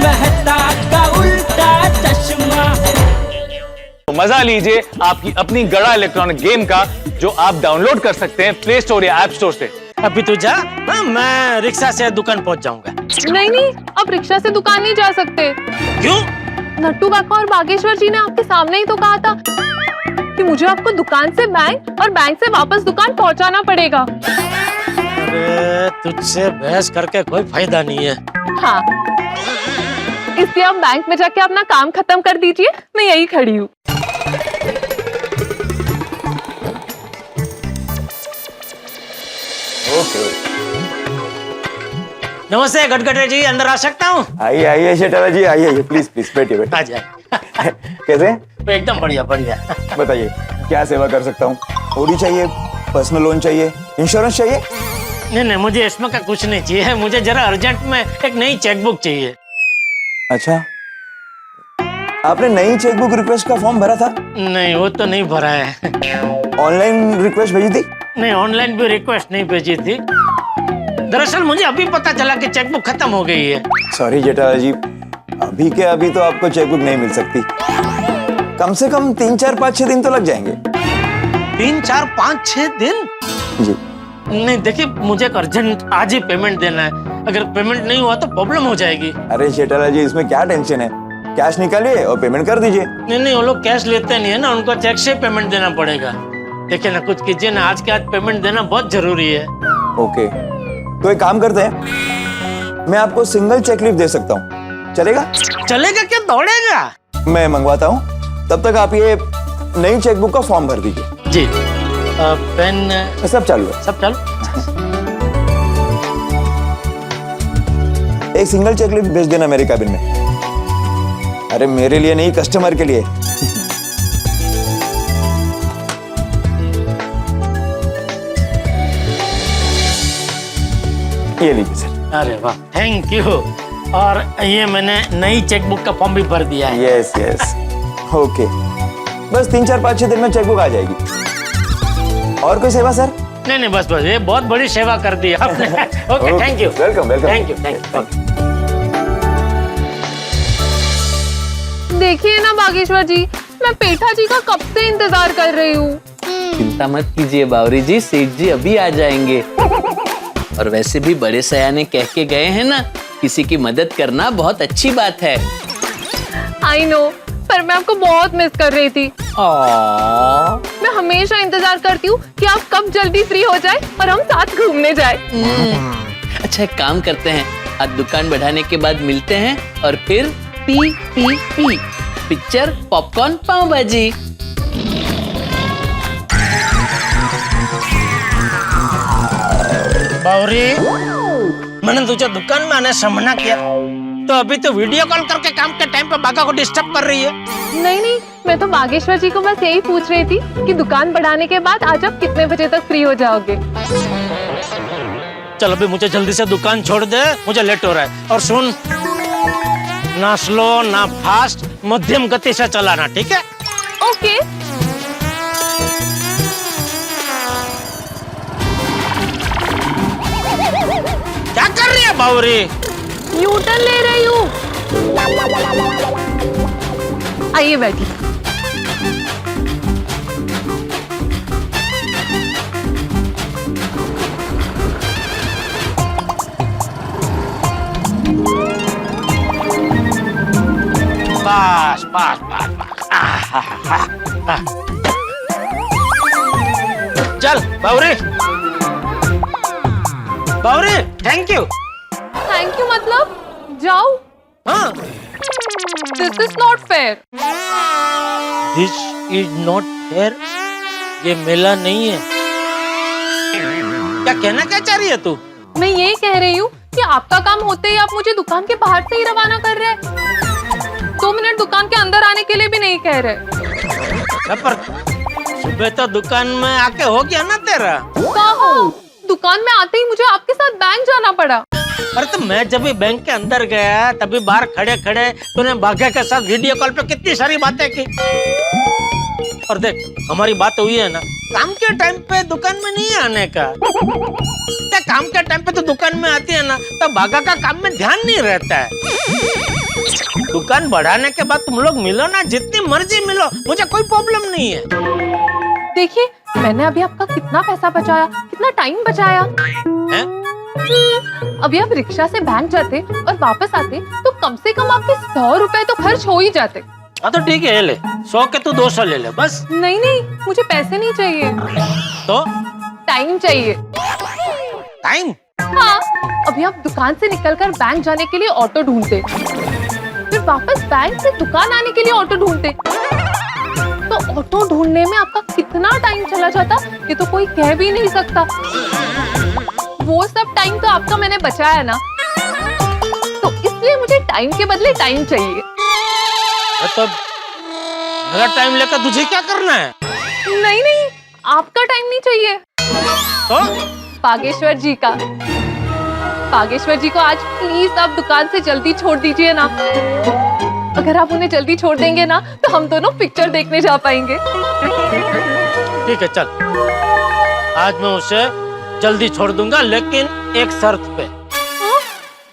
मेहता का उल्टा चश्मा। मजा लीजिए आपकी अपनी गड़ा इलेक्ट्रॉनिक गेम का, जो आप डाउनलोड कर सकते हैं प्ले स्टोर या ऐप स्टोर से। अभी तू जा, मैं रिक्शा से दुकान पहुंच जाऊंगा। नहीं, अब रिक्शा से दुकान नहीं जा सकते। क्यों? नट्टू काका और बागेश्वर जी ने आपके सामने ही तो कहा था कि मुझे आपको दुकान से बैंक और बैंक से वापस दुकान पहुंचाना पड़ेगा। अरे तुझसे बहस करके कोई फायदा नहीं है। हाँ, इसलिए आप बैंक में जाके अपना काम खत्म कर दीजिए, मैं यही खड़ी हूँ। नमस्ते गटगटे जी, अंदर आ सकता हूँ? आइए आइए शेटाला जी, आइए प्लीज प्लीज बैठिए बैठिए। आ जाए। कैसे? एकदम बढ़िया बढ़िया। बताइए क्या सेवा कर सकता हूँ? ओडी चाहिए, पर्सनल लोन चाहिए, इंश्योरेंस चाहिए? नहीं, मुझे इसमें का कुछ नहीं चाहिए। मुझे जरा अर्जेंट में एक नई चेकबुक चाहिए। अच्छा, आपने नई चेकबुक रिक्वेस्ट का फॉर्म भरा था? नहीं, वो तो नहीं भरा है। ऑनलाइन रिक्वेस्ट भेजी थी? नहीं, ऑनलाइन भी रिक्वेस्ट नहीं भेजी थी। दरअसल मुझे अभी पता चला कि चेकबुक खत्म हो गई है। सॉरी जेठालाल जी, अभी के अभी तो आपको चेकबुक नहीं मिल सकती। कम से कम 3, 4, 5, 6 दिन तो लग जाएंगे। 3, 4, 5, 6 दिन? जी नहीं, देखिए मुझे एक अर्जेंट आज ही पेमेंट देना है। अगर पेमेंट नहीं हुआ तो प्रॉब्लम हो जाएगी। अरे जेठालाल जी, इसमें क्या टेंशन है? कैश निकालिए और पेमेंट कर दीजिए। नहीं, वो लोग कैश लेते नहीं है ना, उनको चेक से पेमेंट देना पड़ेगा। देखिए ना, कुछ कीजिए ना, आज के आज पेमेंट देना बहुत जरूरी है। ओके, तो एक काम करते हैं, मैं आपको सिंगल चेक लीफ दे सकता हूँ, चलेगा? चलेगा क्या दौड़ेगा? मैं मंगवाता हूँ, तब तक आप ये नई चेकबुक का फॉर्म भर दीजिए। जी। पेन सब चालू है। सब चालू। एक सिंगल चेक लीफ भेज देना मेरे कैबिन में। अरे मेरे लिए नहीं, कस्टमर के लिए। ये लीजिए सर। अरे वाह, थैंक यू। और ये मैंने नई चेकबुक का फॉर्म भी भर दिया है। Yes yes, okay. बस 3, 4, 5, 6 दिन में चेकबुक आ जाएगी। और कोई सेवा सर? नहीं, बस ये बहुत बड़ी सेवा कर दी आपने। Okay, thank you. Welcome welcome. Thank you. देखिए ना बागेश्वर जी, मैं पेठा जी का कब से इंतजार कर रही हूँ। चिंता मत कीजिए बावरी जी, सेठ जी अभी आ जाएंगे। और वैसे भी बड़े सयाने कह के गए हैं ना, किसी की मदद करना बहुत अच्छी बात है। आई नो, पर मैं आपको बहुत मिस कर रही थी। मैं हमेशा इंतजार करती हूँ कि आप कब जल्दी फ्री हो जाए और हम साथ घूमने जाए। अच्छा, एक काम करते हैं, आज दुकान बढ़ाने के बाद मिलते हैं और फिर पी पिक्चर, पॉपकॉर्न, पाव भाजी। बावरी, मैंने तुझे दुकान में आने से मना किया, तो अभी तो वीडियो कॉल करके काम के टाइम पे बागा को डिस्टर्ब कर रही है। नहीं, मैं तो बागेश्वर जी को बस यही पूछ रही थी कि दुकान बढ़ाने के बाद आज आप कितने बजे तक फ्री हो जाओगे। चल अभी मुझे जल्दी से दुकान छोड़ दे, मुझे लेट हो रहा है। और सुन, ना स्लो ना फास्ट, मध्यम गति से चलाना, ठीक है? ओके। क्या कर रही है बावरी? यू टर्न ले रही हूँ। आइए बैठिए। बस बस बस बस। चल बावरी, बावरी, थैंक यू। थैंक यू मतलब जाओ। हाँ, this is not fair. This is not fair. ये मेला नहीं है। क्या चाह रही है तू? मैं ये कह रही हूँ कि आपका काम होते ही आप मुझे दुकान के बाहर से ही रवाना कर रहे हैं। 2 मिनट दुकान के अंदर आने के लिए भी नहीं कह रहे। पर सुबह तो दुकान में आके हो गया ना तेरा। दुकान में आते ही मुझे आपके साथ बैंक जाना पड़ा। अरे तो मैं जब भी बैंक के अंदर गया तभी बाहर खड़े खड़े तूने भाग्य के साथ वीडियो कॉल पे कितनी सारी बातें की। और देख, हमारी बात हुई है ना, काम के टाइम पे दुकान में नहीं आने का। काम के टाइम पे तो दुकान में आती है ना, तब भागा का काम में ध्यान नहीं रहता है। दुकान बढ़ाने के बाद तुम लोग मिलो ना, जितनी मर्जी मिलो, मुझे कोई प्रॉब्लम नहीं है। देखिए मैंने अभी आपका कितना पैसा बचाया, कितना टाइम बचाया। हैं? अभी आप रिक्शा से बैंक जाते और वापस आते तो कम से कम आपके 100 रुपए तो खर्च हो ही जाते। हाँ तो ठीक है, ये ले 100 के तू 200 ले ले बस। नहीं नहीं, मुझे पैसे नहीं चाहिए, तो टाइम चाहिए। टाइम? हाँ, अभी आप दुकान से निकलकर बैंक जाने के लिए ऑटो ढूंढते, फिर वापस बैंक से दुकान आने के लिए ऑटो ढूंढते, तो ऑटो ढूंढने में आपका कितना टाइम चला जाता ये तो कोई कह भी नहीं सकता। वो सब टाइम तो आपका मैंने बचाया ना, तो इसलिए मुझे टाइम के बदले टाइम चाहिए। तो मेरा टाइम लेकर तुझे क्या करना है? नहीं नहीं, आपका टाइम नहीं चाहिए, तो बागेश्वर जी का। बागेश्वर जी को आज प्लीज आप दुकान से जल्दी छोड़ दीजिए ना। अगर आप उन्हें जल्दी छोड़ देंगे ना तो हम दोनों पिक्चर देखने जा पाएंगे। ठीक है चल, आज मैं उसे जल्दी छोड़ दूंगा, लेकिन एक शर्त पे।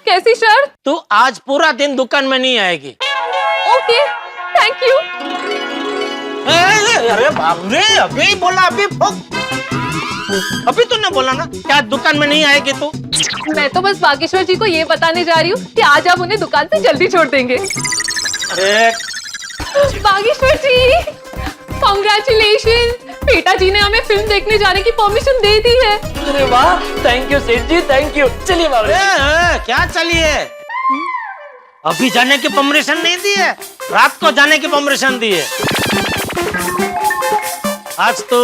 कैसी शर्त? तू आज पूरा दिन दुकान में नहीं आएगी। Okay, thank you. अरे बाप रे, अभी बोला, अभी अभी तूने बोला ना कि आज दुकान में नहीं आएगी तू। मैं तो बस बागेश्वर जी को ये बताने जा रही हूँ कि आज आप उन्हें दुकान से जल्दी छोड़ देंगे। अरे बागेश्वर जी, कॉन्ग्रेचुलेशन, बेटा जी ने हमें फिल्म देखने जाने की परमिशन दे दी है। अरे वाह, थैंक यू सेठ जी, थैंक यू। चलिए बाबू जी। क्या चलिए? अभी जाने की परमिशन नहीं दी है, रात को जाने की परमिशन दी है। आज तो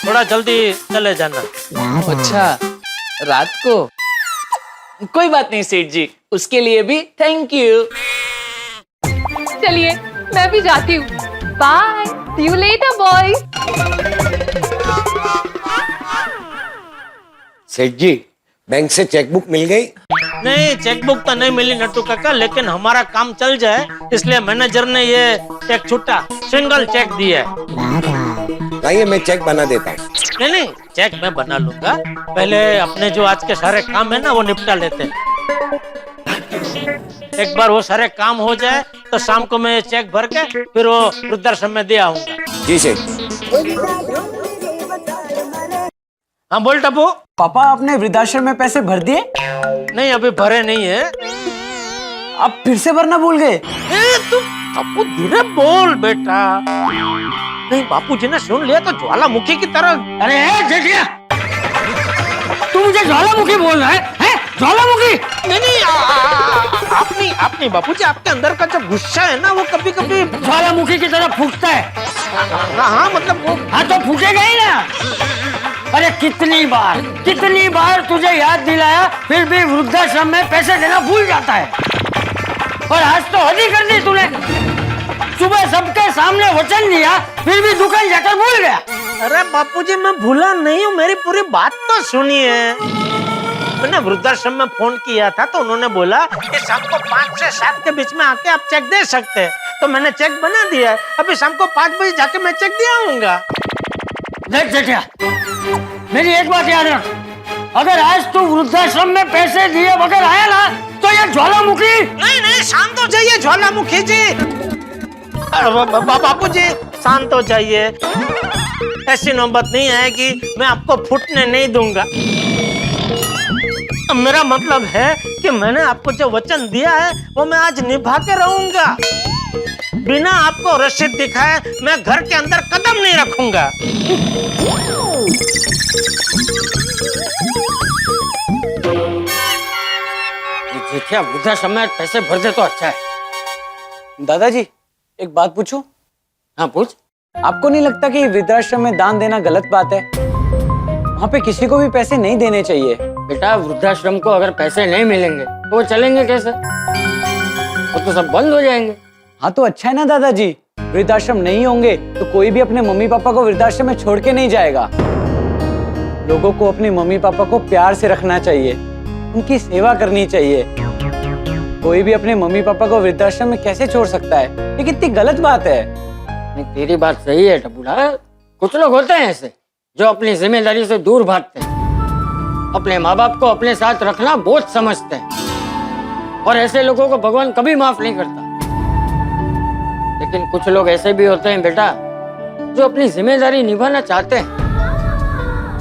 थोड़ा जल्दी चले जाना। अच्छा, रात को? कोई बात नहीं सेठ जी, उसके लिए भी थैंक यू। चलिए मैं भी जाती हूँ, bye, see you later boys. सेठ जी, बैंक से चेकबुक मिल गई? नहीं, चेकबुक तो नहीं मिली नट्टू काका, लेकिन हमारा काम चल जाए इसलिए मैनेजर ने ये एक छोटा सिंगल चेक दिया है। लाइए मैं चेक बना देता हूँ। नहीं नहीं, चेक मैं बना लूंगा, पहले अपने जो आज के सारे काम है ना वो निपटा लेते हैं। एक बार वो सारे काम हो जाए तो शाम को मैं चेक भर के फिर वो वृद्धाश्रम में दे आऊंगा। जी सेठ। हाँ बोल टप्पू। पापा, आपने वृद्धाश्रम में पैसे भर दिए? नहीं, अभी भरे नहीं है। आप फिर से भरना भूल गए? तू टप्पू धीरे बोल बेटा, नहीं बापूजी ने सुन लिया तो ज्वालामुखी की तरह। अरे जेठिया, तू मुझे ज्वालामुखी बोल रहा है? ज्वालामुखी? नहीं नहीं, आप नहीं बापूजी, आपके अंदर का जो गुस्सा है ना वो कभी कभी ज्वालामुखी की तरह फूकता है। हाँ मतलब वो। हाँ तो फूकेगा ही ना। अरे कितनी बार तुझे याद दिलाया, फिर भी वृद्धाश्रम में पैसे देना भूल जाता है। और आज तो हद ही कर दी तूने। सुबह सबके सामने वचन दिया, फिर भी दुकान जाकर भूल गया। अरे बापूजी, मैं भूला नहीं हूँ, मेरी पूरी बात तो सुनिए। मैंने वृद्धाश्रम में फोन किया था तो उन्होंने बोला कि शाम को 5 से 7 के बीच में आके आप चेक दे सकते हैं, तो मैंने चेक बना दिया है। अभी शाम को 5 बजे जाके मैं चेक दे आऊंगा। देख जेठिया, मेरी एक बात याद रख, अगर आज तू वृद्धाश्रम में पैसे दिए बगैर आया ना तो ये ज्वालामुखी। नहीं नहीं, शांत हो जाइए ज्वालामुखी जी। बापूजी शांत हो जाइए, ऐसी नौबत नहीं आएगी, मैं आपको फूटने नहीं दूंगा। मेरा मतलब है कि मैंने आपको जो वचन दिया है वो मैं आज निभा के रहूंगा। बिना आपको रसीद दिखाए मैं घर के अंदर कदम नहीं रखूंगा। जेठिया, वृद्धाश्रम में पैसे भर दे तो अच्छा है। दादाजी, एक बात पूछूं? हाँ पूछ। आपको नहीं लगता कि वृद्धाश्रम में दान देना गलत बात है? वहाँ पे किसी को भी पैसे नहीं देने चाहिए। बेटा, वृद्धाश्रम को अगर पैसे नहीं मिलेंगे तो वो चलेंगे कैसे? वो तो सब बंद हो जाएंगे। हाँ तो अच्छा है ना दादाजी, वृद्धाश्रम नहीं होंगे तो कोई भी अपने मम्मी पापा को वृद्धाश्रम में छोड़ के नहीं जाएगा। लोगों को अपने मम्मी पापा को प्यार से रखना चाहिए, उनकी सेवा करनी चाहिए। कोई भी अपने मम्मी पापा को वृद्धाश्रम में कैसे छोड़ सकता है? ये कितनी गलत बात है। नहीं, तेरी बात सही है टपुड़ा। कुछ लोग होते हैं ऐसे जो अपनी जिम्मेदारी से दूर भागते हैं, अपने माँ बाप को अपने साथ रखना बोझ समझते हैं। और ऐसे लोगों को भगवान कभी माफ नहीं करता। लेकिन कुछ लोग ऐसे भी होते हैं बेटा, जो अपनी जिम्मेदारी निभाना चाहते हैं,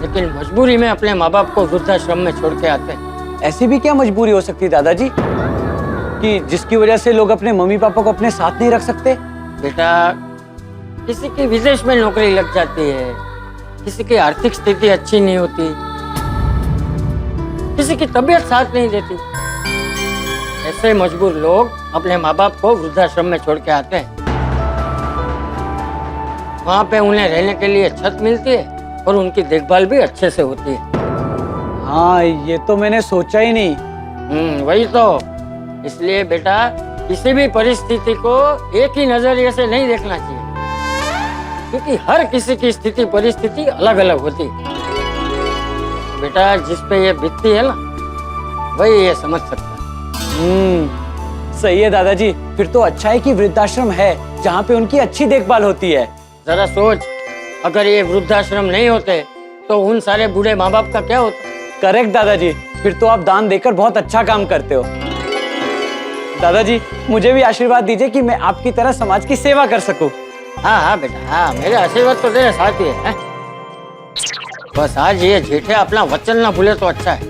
लेकिन मजबूरी में अपने माँ बाप को वृद्धाश्रम में छोड़ के आते हैं। ऐसी भी क्या मजबूरी हो सकती है दादाजी कि जिसकी वजह से लोग अपने मम्मी पापा को अपने साथ नहीं रख सकते? बेटा, किसी की विदेश में नौकरी लग जाती है, किसी की आर्थिक स्थिति अच्छी नहीं होती, किसी की तबीयत साथ नहीं देती। ऐसे मजबूर लोग अपने माँ बाप को वृद्धाश्रम में छोड़ के आते हैं। वहाँ पे उन्हें रहने के लिए छत मिलती है और उनकी देखभाल भी अच्छे से होती है। हाँ, ये तो मैंने सोचा ही नहीं। वही तो। इसलिए बेटा, किसी भी परिस्थिति को एक ही नजरिए से नहीं देखना चाहिए, क्योंकि हर किसी की स्थिति परिस्थिति अलग अलग होती है। बेटा, जिस पे ये बीतती है ना, वही ये समझ सकता है। सही है दादाजी। फिर तो अच्छा है कि वृद्धाश्रम है जहाँ पे उनकी अच्छी देखभाल होती है। जरा सोच, अगर ये वृद्धाश्रम नहीं होते तो उन सारे बूढ़े माँ बाप का क्या होता? करेक्ट दादाजी। फिर तो आप दान देकर बहुत अच्छा काम करते हो। दादाजी, मुझे भी आशीर्वाद दीजिए कि मैं आपकी तरह समाज की सेवा कर सकूं। हाँ हाँ बेटा, हाँ, मेरे आशीर्वाद तो तेरे साथ ही है। बस आज ये जेठे अपना वचन ना भूले तो अच्छा है,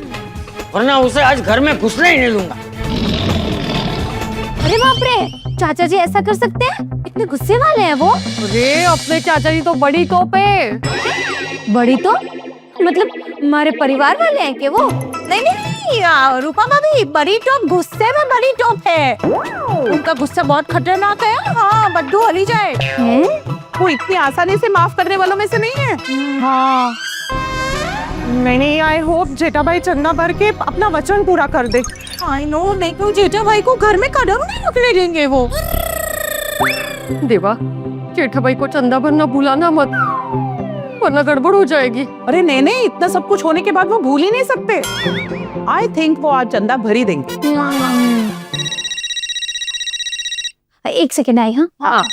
वरना उसे आज घर में घुसने ही नहीं दूंगा। अरे बाप रे, चाचा जी ऐसा कर सकते हैं? इतने गुस्से वाले हैं वो? अरे अपने चाचा जी तो बड़ी तोप है। बड़ी तो मतलब हमारे परिवार वाले हैं क्या वो? नहीं नहीं नहीं, रूपा भाभी, बड़ी टॉप गुस्से में बड़ी टॉप है। उनका गुस्सा बहुत खतरनाक है। हाँ, बद्दू हली जाए। वो इतनी आसानी से माफ करने वालों में से नहीं है। हाँ, नहीं, आई होप जेठा भाई चंदा भर के अपना वचन पूरा कर दे। आई नो, नहीं तो जेठा भाई को घर में कदम नहीं रखने देंगे वो। देवा, जेठा भाई को चंदा भरना भूलाना मत, वरना गड़बड़ हो जाएगी। अरे नहीं नहीं, इतना सब कुछ होने के बाद वो भूल ही नहीं सकते। आई थिंक वो आज चंदा भर ही देंगे। एक सेकेंड आई। हाँ,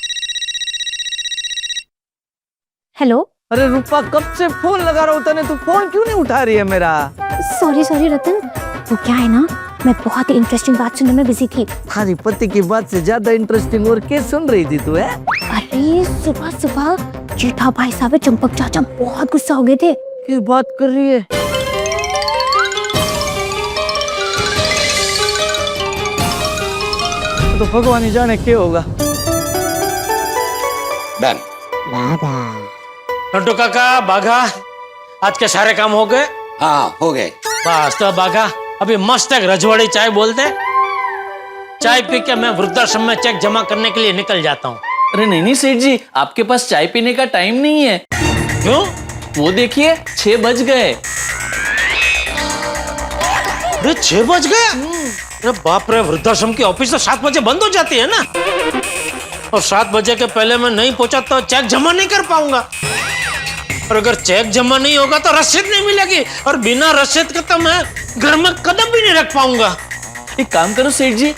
हेलो। अरे रूपा, कब से फोन लगा रहा होता है, तू फोन क्यों नहीं उठा रही है मेरा? सॉरी रतन, वो क्या है ना, मैं बहुत ही इंटरेस्टिंग बात सुनने में बिजी थी। तुम्हारी पति की बात से ज्यादा इंटरेस्टिंग और क्या सुन रही थी तू? है अरे सुबह सुबह जेठा भाई साहब चंपक चाचा बहुत गुस्सा हो गए थे। क्या बात कर रही है? तो भगवान ही जाने क्या होगा। डन। नंटू काका, बाघा, आज के सारे काम हो गए? हाँ, हो गए। बस तो बाघा, अभी मस्त एक रजवाड़ी चाय बोलते हैं। चाय पी के मैं वृद्धाश्रम में चेक जमा करने के लिए निकल जाता हूँ। अरे नहीं सेठ जी, आपके पास चाय पीने का टाइम नहीं है। क्यों? वो देखिए 6 बज गए। अरे 6 बज गए? अरे बाप रे, वृद्धाश्रम की ऑफिस तो 7 बजे बंद हो जाती है ना, और 7 बजे के पहले मैं नहीं पहुंचा तो चेक जमा नहीं कर पाऊंगा, और अगर चेक जमा नहीं होगा तो रसीद नहीं मिलेगी, और बिना रसीद के तो मैं घर में कदम भी नहीं रख पाऊंगा। एक काम करो सेठ जी,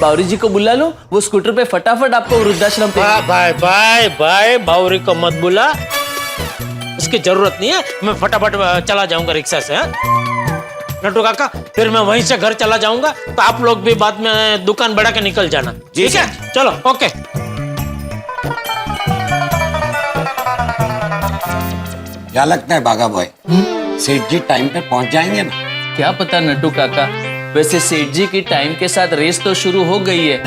बावरी जी को बुला लो, वो स्कूटर पे फटाफट आपको वृद्धाश्रम पे। बाय, बावरी को मत बुला, इसकी जरूरत नहीं है। मैं फटाफट चला जाऊंगा रिक्शा से। नटू काका, फिर मैं वहीं से घर चला जाऊंगा, तो आप लोग भी बाद में दुकान बढ़ा के निकल जाना। ठीक है? चलो, ओके। क्या लगता है बाघा बॉय, सेठ जी टाइम पे पहुंच जाएंगे ना? क्या पता नट्टू काका, वैसे सेठ जी की टाइम के साथ रेस तो शुरू हो गई है।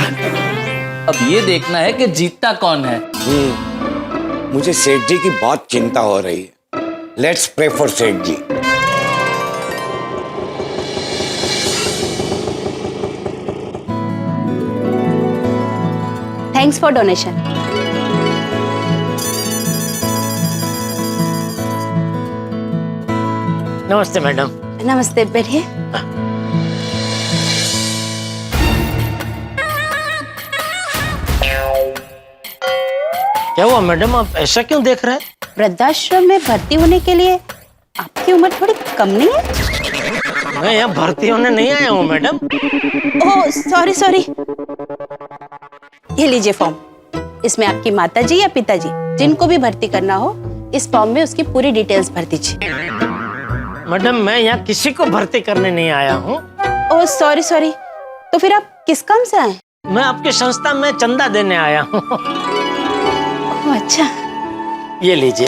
अब ये देखना है कि जीतता कौन है। मुझे सेठ जी की बहुत चिंता हो रही है। Let's pray for Seth ji. Thanks for donation. नमस्ते मैडम। नमस्ते, बैठिए। क्या हुआ मैडम, आप ऐसा क्यों देख रहे हैं? वृद्धाश्रम में भर्ती होने के लिए आपकी उम्र थोड़ी कम नहीं है? मैं यहाँ भर्ती होने नहीं आया हूँ मैडम। Oh sorry. ये लीजिए फॉर्म, इसमें आपकी माताजी या पिताजी जिनको भी भर्ती करना हो, इस फॉर्म में उसकी पूरी डिटेल्स भर दीजिए। मैडम, मैं यहाँ किसी को भर्ती करने नहीं आया हूँ। ओह सॉरी, तो फिर आप किस काम से आए? मैं आपकी संस्था में चंदा देने आया हूँ। अच्छा, ये लीजिए।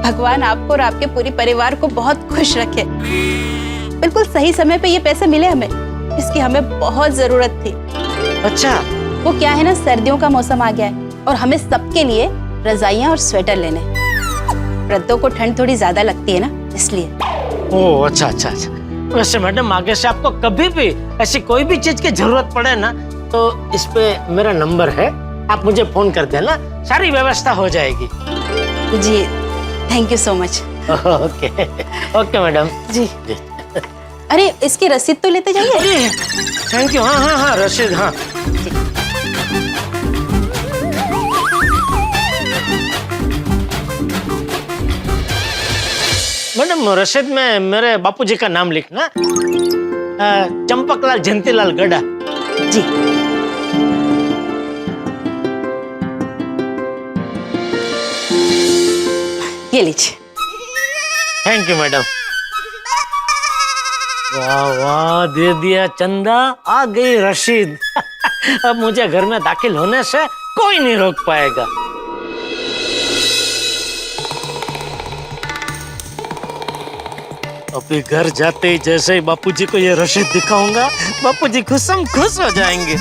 भगवान आपको और आपके पूरे परिवार को बहुत खुश रखे। बिल्कुल सही समय पे ये पैसे मिले हमें, इसकी हमें बहुत जरूरत थी। अच्छा, वो क्या है ना, सर्दियों का मौसम आ गया है और हमें सबके लिए रजाइयाँ और स्वेटर लेने हैं। वृद्धों को ठंड थोड़ी ज्यादा लगती है ना, इसलिए। ओह अच्छा अच्छा अच्छा। वैसे मैडम, आगे से आपको कभी भी ऐसी कोई भी चीज की जरूरत पड़े ना, तो इस पे मेरा नंबर है, आप मुझे फोन कर देना, सारी व्यवस्था हो जाएगी। जी, thank you so much. Okay okay madam ji. अरे इसकी रसीद तो लेते जाइए। Thank you. हाँ हाँ हाँ, रसीद। हाँ, मैडम रसीद में मेरे बापूजी का नाम लिखना, चंपकलाल जयंतीलाल गड़ा। जी। ये लीजिए। Thank you madam. वाह वाह, दे दिया चंदा, आ गई रसीद। अब मुझे घर में दाखिल होने से कोई नहीं रोक पाएगा। अभी घर जाते ही जैसे ही बापूजी को ये रसीद दिखाऊंगा, बापूजी खुशम खुश हो जाएंगे।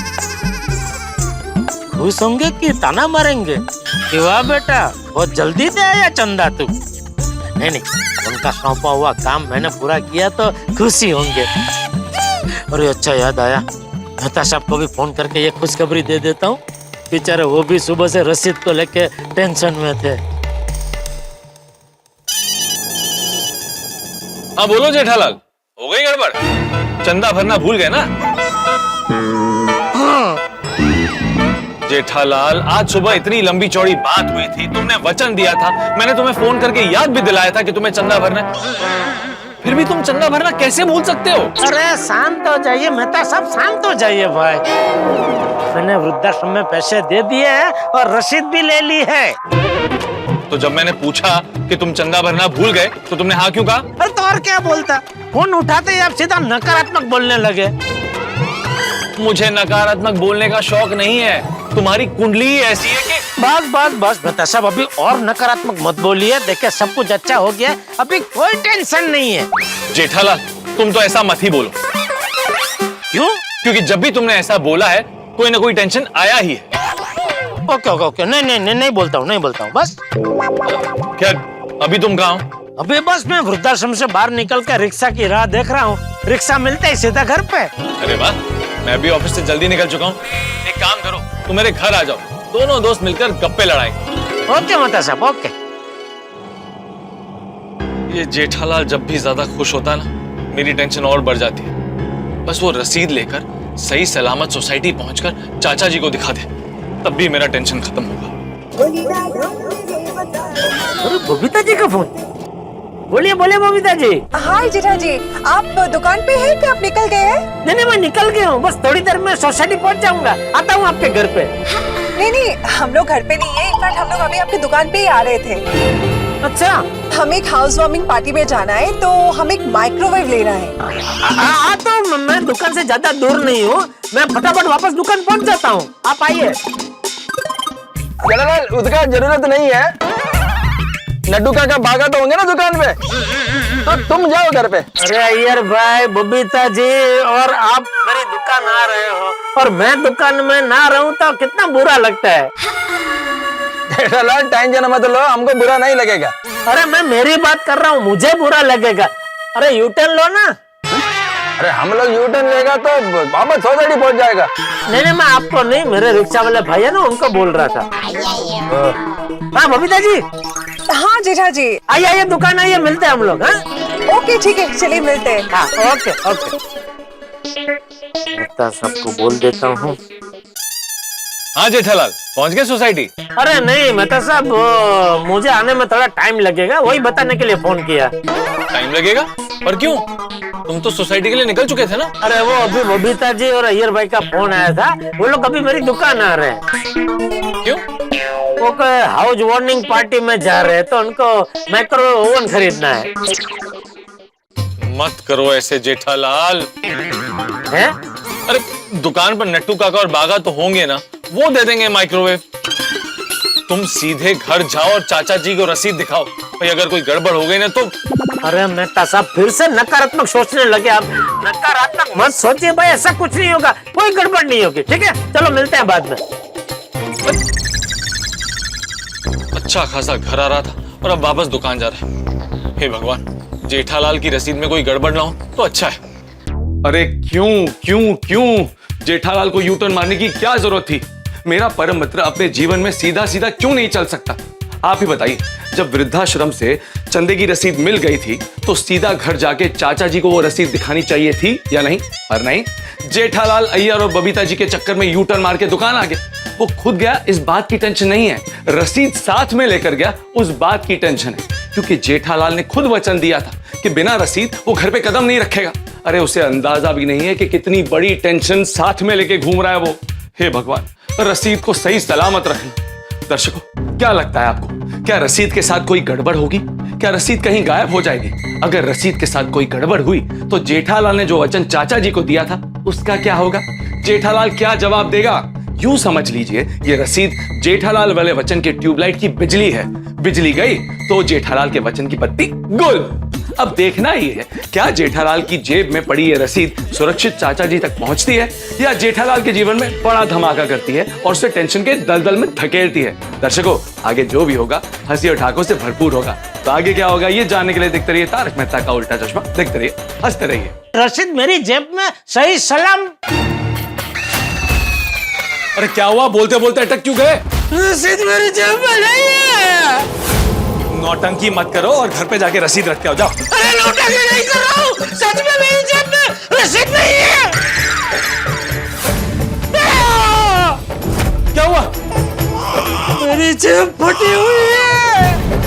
खुश होंगे कि ताना मारेंगे कि वाह बेटा बहुत जल्दी दे आया चंदा तू। नहीं नहीं, उनका सौंपा हुआ काम मैंने पूरा किया तो खुशी होंगे। अरे अच्छा, याद आया, मेहता साहब को भी फोन करके ये खुशखबरी दे देता हूँ। बेचारे वो भी सुबह से रसीद को लेके टेंशन में थे। हाँ बोलो जेठालाल, हो गई गड़बड़? चंदा भरना भूल गए ना? जेठालाल, आज सुबह इतनी लंबी चौड़ी बात हुई थी, तुमने वचन दिया था, मैंने तुम्हें फोन करके याद भी दिलाया था कि तुम्हें चंदा भरना है, फिर भी तुम चंदा भरना कैसे भूल सकते हो? अरे शांत हो जाइए मेहता साहब, शांत हो जाइए भाई। मैंने वृद्धाश्रम में पैसे दे दिए हैं और रसीद भी ले ली है। तो जब मैंने पूछा कि तुम चंदा भरना भूल गए तो तुमने हाँ क्यों कहा? अरे तो और क्या बोलता, फोन उठाते ही आप सीधा नकारात्मक बोलने लगे। मुझे नकारात्मक बोलने का शौक नहीं है, तुम्हारी कुंडली ही ऐसी है कि बस बस बस मेहता साहब, अभी और नकारात्मक मत बोलिए। देखिए सब कुछ अच्छा हो गया, अभी कोई टेंशन नहीं है। जेठालाल, तुम तो ऐसा मत ही बोलो। क्यों? क्योंकि जब भी तुमने ऐसा बोला है कोई ना कोई टेंशन आया ही है। ओके ओके ओके, नहीं नहीं नहीं, नहीं बोलता हूँ, नहीं बोलता हूँ, बस। क्या अभी तुम कहाँ हो? अभी बस मैं वृद्धाश्रम से बाहर निकल कर रिक्शा की राह देख रहा हूँ, रिक्शा मिलता ही सीधा घर पे। अरे वाह, मैं भी ऑफिस से जल्दी निकल चुका हूँ। एक काम करो, तुम मेरे घर आ जाओ, दोनों दोस्त मिलकर गप्पे लड़ाएंगे। ओके मेहता साहब, ओके। ये जेठालाल जब भी ज्यादा खुश होता है ना, मेरी टेंशन और बढ़ जाती है। बस वो रसीद लेकर सही सलामत सोसाइटी पहुंचकर चाचा जी को दिखा दे, तब भी मेरा टेंशन खत्म होगा। अरे बबीता जी का फोन, बोलिए बोलिए बबीता जी। हाय जेठा जी, आप दुकान पे हैं कि आप निकल गए हैं? नहीं नहीं, मैं निकल गया हूँ, बस थोड़ी देर में सोसाइटी पहुँच जाऊंगा, आता हूँ आपके घर पे। नहीं नहीं, हम लोग घर पे नहीं है, इनफैक्ट हम लोग अभी आपकी दुकान पे ही आ रहे थे। अच्छा, हम एक हाउस वार्मिंग पार्टी में जाना है, तो हम एक माइक्रोवेव लेना है। हाँ तो मैं दुकान से ज्यादा दूर नहीं हूँ, मैं फटाफट वापस दुकान पहुँच जाता हूँ, आप आइए। जेठालाल, उसका जरूरत नहीं है, नड्डू काका भागा तो होंगे ना दुकान पे, तो तुम जाओ घर पे। अरे अय्यर भाई, बबीता जी और आप मेरी दुकान आ रहे हो और मैं दुकान में ना रहूं तो कितना बुरा लगता है। जेठालाल, टेंशन मत लो, हमको बुरा नहीं लगेगा। अरे मैं मेरी बात कर रहा हूँ, मुझे बुरा लगेगा। अरे यूटर्न लो ना। अरे हम लोग यूटर्न लेगा तो वापस सोसाइटी पहुंच जाएगा। नहीं नहीं, मैं आपको नहीं, मेरे रिक्शा वाले भाई है ना, उनको बोल रहा था। हाँ बबीता जी। हाँ जेठा जी। आइए आइए, दुकान आइए, मिलते हैं हम लोग। हाँ ओके ठीक है, चलिए मिलते हैं। हाँ ओके ओके। सबको बोल देता हूँ। हाँ जेठालाल, पहुंच गए सोसाइटी? अरे नहीं मेहता साहब, मुझे आने में थोड़ा टाइम लगेगा, वही बताने के लिए फोन किया। टाइम लगेगा? पर क्यों? तुम तो सोसाइटी के लिए निकल चुके थे ना। अरे वो अभी बबीता जी और अय्यर भाई का फोन आया था, वो लोग अभी मेरी दुकान आ रहे हैं। क्यों? वो हाउस वार्निंग पार्टी में जा रहे हैं, तो उनको माइक्रोवेव ओवन खरीदना है। मत करो ऐसे जेठालाल। हैं? अरे दुकान पर नट्टू काका और बागा तो होंगे ना, वो दे देंगे माइक्रोवेव। तुम सीधे घर जाओ और चाचा जी को रसीद दिखाओ। भाई अगर कोई गड़बड़ हो गई ना तो। अरे मेहता साहब फिर से नकारात्मक सोचने लगे आप। नकारात्मक मत सोचिए भाई, ऐसा कुछ नहीं होगा, कोई गड़बड़ नहीं होगी। ठीक है, चलो मिलते हैं बाद में। अच्छा खासा घर आ रहा था और अब वापस दुकान जा रहा है। हे भगवान, जेठालाल की रसीद में कोई गड़बड़ ना हो तो अच्छा है। अरे क्यों क्यों क्यों जेठालाल को यू टर्न मारने की क्या जरूरत थी? मेरा परम मित्र अपने जीवन में सीधा सीधा क्यों नहीं चल सकता? आप ही बताइए, जब वृद्धाश्रम से चंदे की रसीद मिल गई थी तो सीधा घर जाके चाचा जी को वो रसीद दिखानी चाहिए थी या नहीं? पर नहीं, जेठालाल अय्यर और बबीता जी के चक्कर में यू टर्न मार के दुकान आ गया। वो खुद गया, इस बात की टेंशन नहीं है, रसीद साथ में लेकर गया, उस बात की टेंशन है। क्योंकि जेठालाल ने खुद वचन दिया था कि बिना रसीद वो घर पे कदम नहीं रखेगा। अरे उसे अंदाजा भी नहीं है कि कितनी बड़ी टेंशन साथ में लेके घूम रहा है वो। हे भगवान, रसीद को सही सलामत रखना। दर्शकों, क्या लगता है आपको, क्या रसीद के साथ कोई गड़बड़ होगी? क्या रसीद कहीं गायब हो जाएगी? अगर रसीद के साथ कोई गड़बड़ हुई तो जेठालाल ने जो वचन चाचा जी को दिया था उसका क्या होगा? जेठालाल क्या जवाब देगा? यूं समझ लीजिए, ये रसीद जेठालाल वाले वचन के ट्यूबलाइट की बिजली है। बिजली गई तो जेठालाल के वचन की बत्ती गुल। अब देखना ही है, क्या जेठालाल की जेब में पड़ी ये रसीद सुरक्षित चाचा जी तक पहुंचती है या जेठालाल के जीवन में बड़ा धमाका करती है और उसे टेंशन के दलदल में धकेलती है? दर्शकों, आगे जो भी होगा हंसी और ठाकों से भरपूर होगा। तो आगे क्या होगा ये जानने के लिए देखते रहिए तारक मेहता का उल्टा चश्मा। देखते रहिए, हंसते रहिए। रसीद मेरी जेब में सही सलाम। अरे क्या हुआ, बोलते बोलते अटक क्यों गए? रसीद मेरी जेब में नहीं है। नौटंकी मत करो और घर पे जाके रसीद रख के आओ, जाओ। अरे नौटंकी नहीं कर रहा हूँ, सच में मेरी जेब में रसीद नहीं है। क्या हुआ? मेरी जेब फटी हुई है।